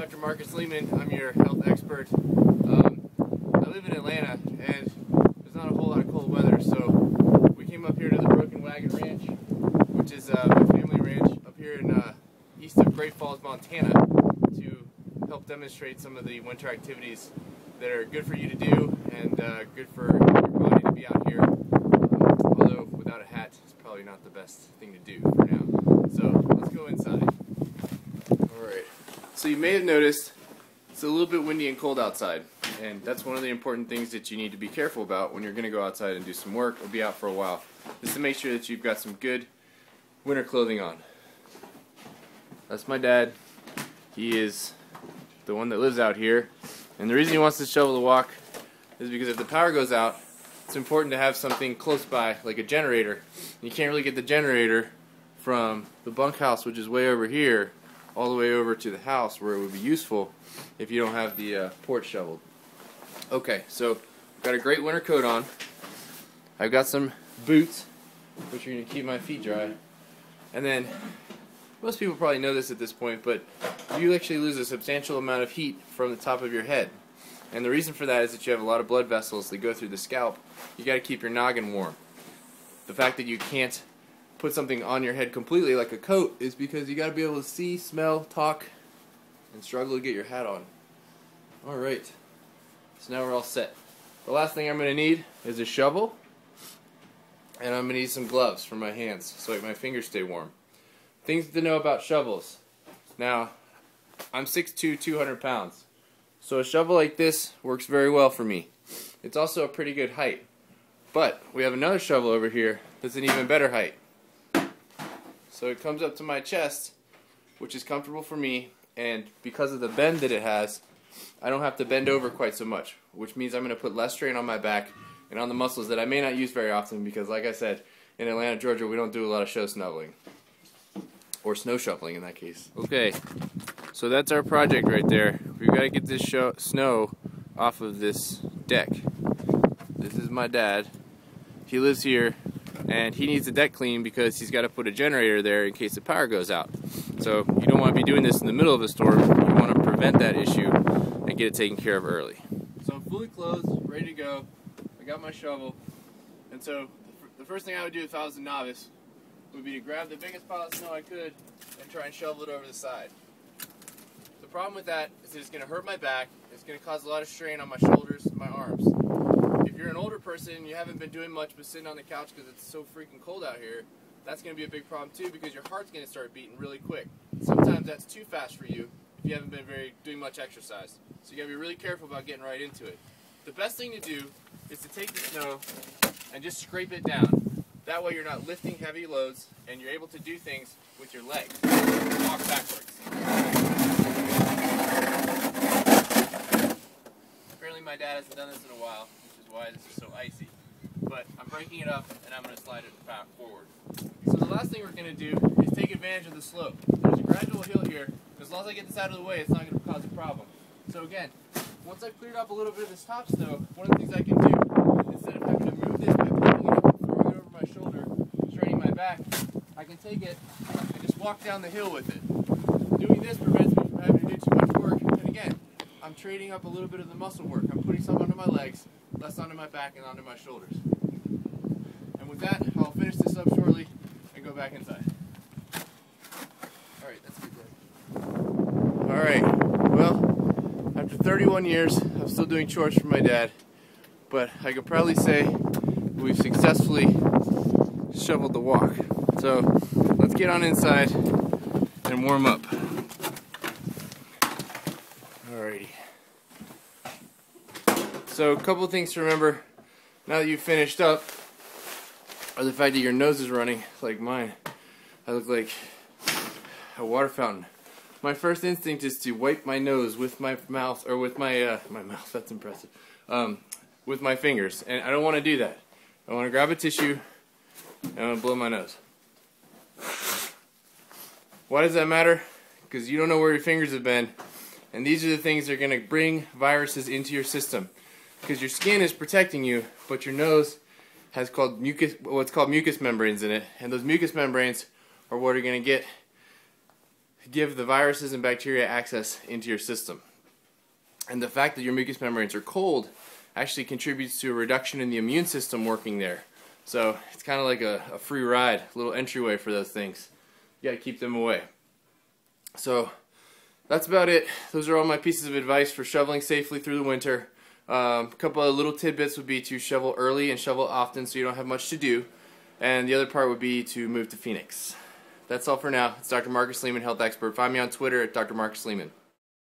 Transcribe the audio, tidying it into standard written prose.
Dr. Marcus Lehman. I'm your health expert. I live in Atlanta, and there's not a whole lot of cold weather, so we came up here to the Broken Wagon Ranch, which is my family ranch up here in east of Great Falls, Montana, to help demonstrate some of the winter activities that are good for you to do and good for your body to be out here. Although without a hat, it's probably not the best thing to do for now. So let's go inside. Alright, so you may have noticed it's a little bit windy and cold outside, and that's one of the important things that you need to be careful about when you're going to go outside and do some work or be out for a while, is to make sure that you've got some good winter clothing on. That's my dad. He is the one that lives out here, and the reason he wants to shovel the walk is because if the power goes out, it's important to have something close by, like a generator. You can't really get the generator from the bunkhouse, which is way over here, all the way over to the house where it would be useful if you don't have the porch shoveled. Okay, so I've got a great winter coat on. I've got some boots, which are going to keep my feet dry. And then, most people probably know this at this point, but you actually lose a substantial amount of heat from the top of your head. And the reason for that is that you have a lot of blood vessels that go through the scalp. You got to keep your noggin warm. The fact that you can't put something on your head completely like a coat is because you got to be able to see, smell, talk, and struggle to get your hat on. Alright, so now we're all set. The last thing I'm going to need is a shovel, and I'm going to need some gloves for my hands so my fingers stay warm. Things to know about shovels. Now, I'm 6'2", 200 pounds, so a shovel like this works very well for me. It's also a pretty good height, but we have another shovel over here that's an even better height. So it comes up to my chest, which is comfortable for me, and because of the bend that it has, I don't have to bend over quite so much, which means I'm going to put less strain on my back and on the muscles that I may not use very often because, like I said, in Atlanta, Georgia, we don't do a lot of shoveling. Or snow shoveling in that case. Okay, so that's our project right there. We've got to get this snow off of this deck. This is my dad. He lives here, and he needs the deck clean because he's got to put a generator there in case the power goes out. So you don't want to be doing this in the middle of a storm. You want to prevent that issue and get it taken care of early. So I'm fully clothed, ready to go. I got my shovel, and so the first thing I would do if I was a novice would be to grab the biggest pile of snow I could and try and shovel it over the side. The problem with that is that it's going to hurt my back. It's going to cause a lot of strain on my shoulders and my arms. If you're an older person and you haven't been doing much but sitting on the couch because it's so freaking cold out here, that's going to be a big problem too because your heart's going to start beating really quick. Sometimes that's too fast for you if you haven't been doing much exercise. So you got to be really careful about getting right into it. The best thing to do is to take the snow and just scrape it down. That way you're not lifting heavy loads and you're able to do things with your legs. Walk backwards. Apparently my dad hasn't done this in a while, which is why this is so icy. But I'm breaking it up and I'm going to slide it back forward. So the last thing we're going to do is take advantage of the slope. There's a gradual hill here. As long as I get this out of the way, it's not going to cause a problem. So again, once I've cleared up a little bit of this top snow, one of the things I can do, instead of having to move this by picking it up and throwing it over my shoulder, straining my back, I can take it and just walk down the hill with it. Doing this prevents me from having to do too much work. And again, I'm trading up a little bit of the muscle work. I'm putting some onto my legs, less onto my back and onto my shoulders. And with that, I'll finish this up shortly and go back inside. Alright, that's good. Alright, well, after 31 years, I'm still doing chores for my dad, but I can proudly say we've successfully shoveled the walk. So, let's get on inside and warm up. Alrighty. So, a couple of things to remember now that you've finished up are the fact that your nose is running like mine. I look like a water fountain. My first instinct is to wipe my nose with my mouth, or with my mouth, that's impressive, with my fingers. And I don't want to do that. I want to grab a tissue and I'm going to blow my nose. Why does that matter? Because you don't know where your fingers have been. And these are the things that are going to bring viruses into your system. Because your skin is protecting you, but your nose has what's called mucous membranes in it. And those mucous membranes are what are going to get give the viruses and bacteria access into your system. And the fact that your mucous membranes are cold actually contributes to a reduction in the immune system working there. So it's kind of like a free ride, a little entryway for those things. You gotta keep them away. So that's about it. Those are all my pieces of advice for shoveling safely through the winter. A couple of little tidbits would be to shovel early and shovel often so you don't have much to do. And the other part would be to move to Phoenix. That's all for now. It's Dr. Marcus Leeman, health expert. Find me on Twitter at Dr. Marcus Leeman.